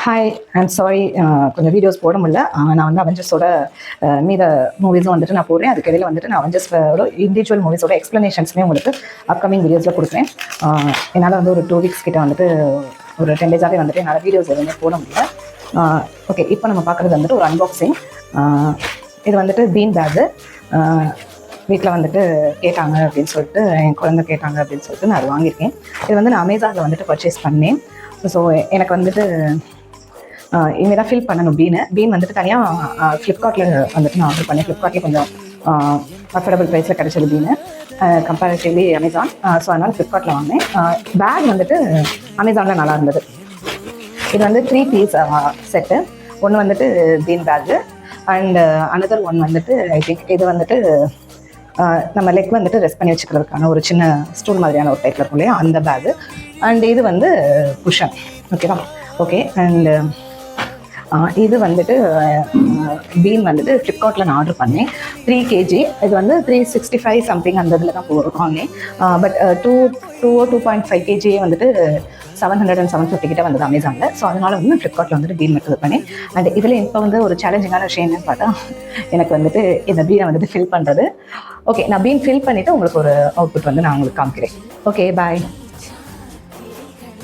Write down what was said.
Hi I'm sorry, கொஞ்சம் videos போட முடியல. நான் வந்து அவெஞ்சர்ஸோட மீத மூவிஸும் வந்துட்டு நான் போடுறேன். அதுக்கு இடையில் வந்துட்டு நான் அவெஞ்சர்ஸோட இண்டிவிஜுவல் மூவிஸோட எக்ஸ்ப்ளனேஷன்ஸுமே உங்களுக்கு அப்கமிங் வீடியோஸில் கொடுக்குறேன். என்னால் வந்து ஒரு 2 வீக்ஸ் கிட்ட வந்துட்டு ஒரு 10 டேஸாகவே வந்துட்டு என்னால் வீடியோஸ் எதுவுமே போட முடியல. ஓகே, இப்போ நம்ம பார்க்குறது வந்துட்டு ஒரு அன்பாக்சிங். இது வந்துட்டு பீன் பேக்கு. வீட்டில் வந்துட்டு கேட்டாங்க அப்படின்னு சொல்லிட்டு, என் குழந்தை கேட்டாங்க அப்படின்னு சொல்லிட்டு நான் அது வாங்கியிருக்கேன். இது வந்து நான் அமேசானில் வந்துட்டு பர்ச்சேஸ் பண்ணேன். ஸோ எனக்கு வந்துட்டு இனிமேல் தான் ஃபில் பண்ணணும். பீன் வந்துட்டு தனியாக ஃப்ளிப்கார்ட்டில் வந்துட்டு நான் ஆர்டர் பண்ணேன். ஃப்ளிப்கார்ட்டில் கொஞ்சம் அஃபோர்டபுள் ப்ரைஸில் கிடச்சது பீனு கம்பேரிட்டிவ்லி அமேசான். ஸோ அதனால் ஃப்ளிப்கார்ட்டில் வாங்கினேன். பேக் வந்துட்டு அமேசானில் நல்லா இருந்தது. இது வந்து 3 பீஸ் செட்டு. ஒன்று வந்துட்டு bean bag and another one வந்துட்டு ஐ திங்க் இது வந்துட்டு நம்ம லெக் வந்துட்டு ரெஸ்ட் பண்ணி வச்சுக்கிறதுக்கான ஒரு சின்ன ஸ்டூல் மாதிரியான ஒரு டைப்பில் இருக்கும் இல்லையா, அந்த பேகு. அண்ட் இது வந்து குஷன். ஓகேவா? ஓகே. அண்ட் இது வந்துட்டு பீன் வந்துட்டு ஃப்ளிப்கார்ட்டில் நான் ஆர்டர் பண்ணேன். 3 kg. இது வந்து 365 சம்திங் அந்த இதில் தான் வாங்கினேன். பட் 2.5 kg வந்துட்டு 700 and 750 கிட்ட வந்தது அமேசானில். ஸோ அதனால் வந்து ஃப்ளிப்கார்ட்டில் வந்துட்டு பீன் மட்டும் பண்ணேன். அண்ட் இதில் இப்போ வந்து ஒரு சேலஞ்சிங்கான விஷயம் என்னன்னு பார்த்தா, எனக்கு வந்துட்டு இந்த பீனை வந்துட்டு ஃபில் பண்ணுறது. ஓகே, நான் பீன் ஃபில் பண்ணிவிட்டு உங்களுக்கு ஒரு அவுட்புட் வந்து நான் உங்களுக்கு காமிக்கிறேன். ஓகே, பாய்.